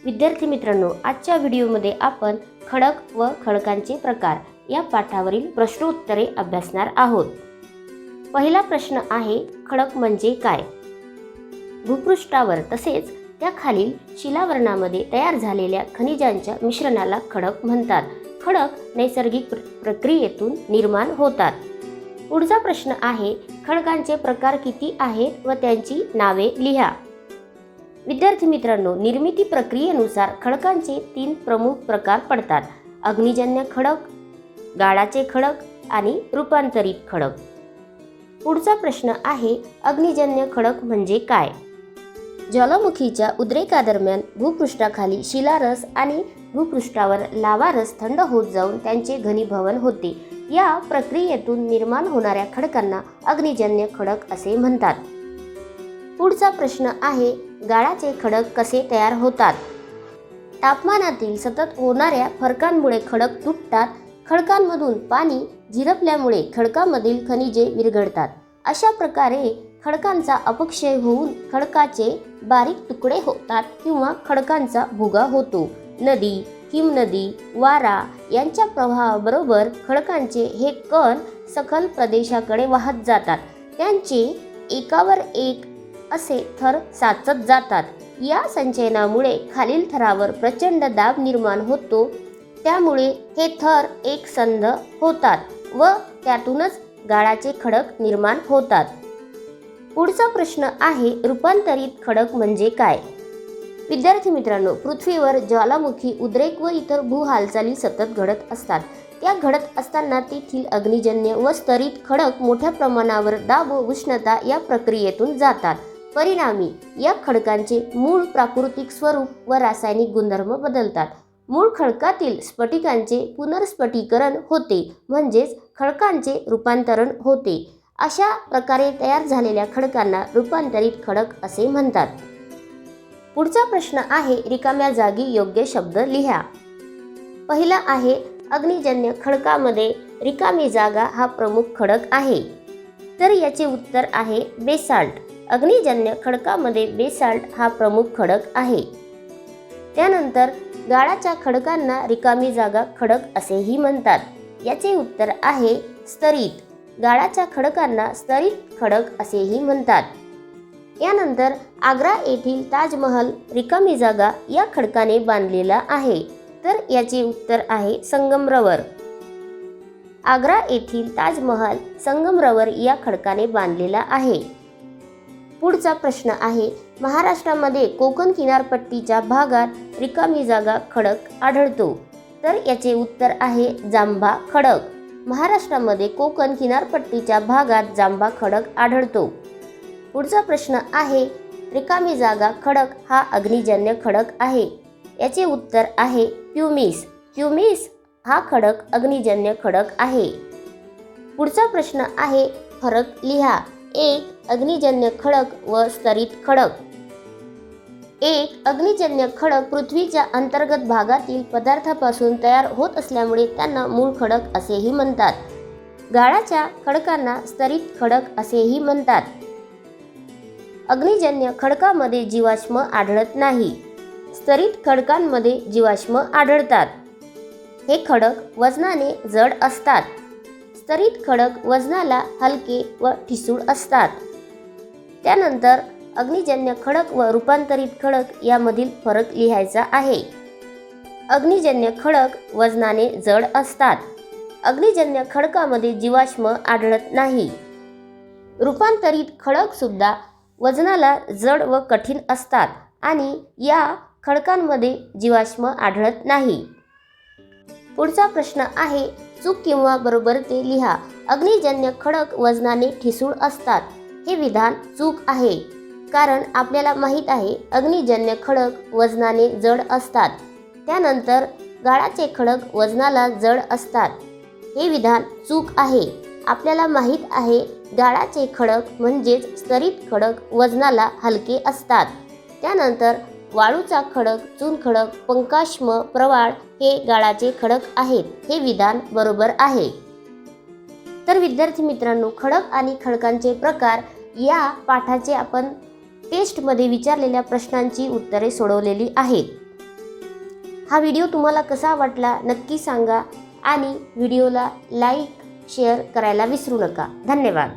विद्यार्थी मित्रांनो, आजच्या व्हिडिओमध्ये आपण खडक व खडकांचे प्रकार या पाठावरील प्रश्नोत्तरे अभ्यासणार आहोत। पहिला प्रश्न आहे, खडक म्हणजे काय? भूपृष्ठावर तसेच त्याखालील शिलावरणामध्ये तयार झालेल्या खनिजांच्या मिश्रणाला खडक म्हणतात। खडक नैसर्गिक प्रक्रियेतून निर्माण होतात। पुढचा प्रश्न आहे, खडकांचे प्रकार किती आहेत व त्यांची नावे लिहा। विद्यार्थी मित्रांनो, निर्मिती प्रक्रियेनुसार खडकांचे 3 प्रमुख प्रकार पडतात: अग्निजन्य खडक, गाळाचे खडक आणि रूपांतरित खडक। पुढचा प्रश्न आहे, अग्निजन्य खडक म्हणजे काय? ज्वालामुखीच्या उद्रेकादरम्यान भूपृष्ठाखाली शिलारस आणि भूपृष्ठावर लावारस थंड होत जाऊन त्यांचे घनीभवन होते। या प्रक्रियेतून निर्माण होणाऱ्या खडकांना अग्निजन्य खडक असे म्हणतात। पुढचा प्रश्न आहे, गाळाचे खडक कसे तयार होतात? तापमानातील सतत होणाऱ्या फरकांमुळे खडक तुटतात। खडकांमधून पाणी झिरपल्यामुळे खडकामधील खनिजे विरघळतात। अशा प्रकारे खडकांचा अपक्षय होऊन खडकाचे बारीक तुकडे होतात किंवा खडकांचा भुगा होतो। नदी, हिमनदी, वारा यांच्या प्रवाहाबरोबर खडकांचे हे कण सखल प्रदेशाकडे वाहत जातात। त्यांचे एकावर एक असे थर साचत जातात। या संचयनामुळे खालील थरावर प्रचंड दाब निर्माण होतो। त्यामुळे हे थर एकसंध होतात व त्यातूनच गाळाचे खडक निर्माण होतात। पुढचा प्रश्न आहे, रूपांतरित खडक म्हणजे काय? विद्यार्थी मित्रांनो, पृथ्वीवर ज्वालामुखी उद्रेक व इतर भू हालचाली सतत घडत असतात। त्या घडत असताना तेथील अग्निजन्य व स्तरित खडक मोठ्या प्रमाणावर दाब व उष्णता या प्रक्रियेतून जातात। परिणामी या खडकांचे मूळ प्राकृतिक स्वरूप व रासायनिक गुणधर्म बदलतात। मूळ खडकातील स्फटिकांचे पुनर्स्फटिकीकरण होते, म्हणजेच खडकांचे रूपांतरण होते। अशा प्रकारे तयार झालेल्या खडकांना रूपांतरित खडक असे म्हणतात। पुढचा प्रश्न आहे, रिकाम्या जागी योग्य शब्द लिहा। पहिला आहे, अग्निजन्य खडकामध्ये रिकामी जागा हा प्रमुख खडक आहे। तर याचे उत्तर आहे बेसाल्ट। अग्निजन्य खडकामध्ये बेसाल्ट हा प्रमुख खडक आहे। त्यानंतर गाळाच्या खडकांना रिकामी जागा खडक असेही म्हणतात। याचे उत्तर आहे स्तरित। गाळाच्या खडकांना स्तरित खडक असेही म्हणतात। यानंतर आग्रा येथील ताजमहल रिकामी जागा या खडकाने बांधलेला आहे। तर याचे उत्तर आहे संगमरवर। आग्रा येथील ताजमहल संगमरवर या खडकाने बांधलेला आहे। पुढचा प्रश्न आहे, महाराष्ट्रामध्ये कोकण किनारपट्टीच्या भागात रिकामी जागा खडक आढळतो। तर याचे उत्तर आहे जांभा खडक। महाराष्ट्रामध्ये कोकण किनारपट्टीच्या भागात जांभा खडक आढळतो। पुढचा प्रश्न आहे, रिकामी जागा खडक हा अग्निजन्य खडक आहे। याचे उत्तर आहे प्युमिस। प्युमिस हा खडक अग्निजन्य खडक आहे। पुढचा प्रश्न आहे, फरक लिहा। 1. अग्निजन्य खडक व स्तरित खडक। 1. अग्निजन्य खडक पृथ्वीच्या अंतर्गत भागातील पदार्थापासून तयार होत असल्यामुळे त्यांना मूळ खडक असेही म्हणतात। गाळाच्या खडकांना स्तरित खडक असेही म्हणतात। अग्निजन्य खडकामध्ये जीवाश्म आढळत नाही। स्तरित खडकांमध्ये जीवाश्म आढळतात। हे खडक वजनाने जड असतात। स्तरित खडक वजनाला हलके व ठिसूळ असतात। त्यानंतर अग्निजन्य खडक व रूपांतरित खडक यामधील फरक लिहायचा आहे। अग्निजन्य खडक वजनाने जड असतात। अग्निजन्य खडकामध्ये जीवाश्म आढळत नाही। रूपांतरित खडक सुद्धा वजनाला जड व कठीण असतात आणि या खडकांमध्ये जीवाश्म आढळत नाही। पुढचा प्रश्न आहे, चूक किंवा बरोबर ते लिहा। अग्निजन्य खडक वजनाने ठिसूळ असतात हे विधान चूक आहे, कारण आपल्याला माहीत आहे अग्निजन्य खडक वजनाने जड असतात। त्यानंतर गाळाचे खडक वजनाला जड असतात हे विधान चूक आहे। आपल्याला माहीत आहे गाळाचे खडक म्हणजेच स्तरित खडक वजनाला हलके असतात। त्यानंतर वाळूचा खडक, चुनखडक, पंकाश्म, प्रवाळ हे गाळाचे खडक आहेत हे विधान बरोबर आहे। तर विद्यार्थी मित्रांनो, खडक आणि खडकांचे प्रकार या पाठाचे आपण टेस्टमध्ये विचारलेल्या प्रश्नांची उत्तरे सोडवलेली आहेत। हा व्हिडिओ तुम्हाला कसा वाटला नक्की सांगा आणि व्हिडिओला लाईक शेअर करायला विसरू नका. धन्यवाद.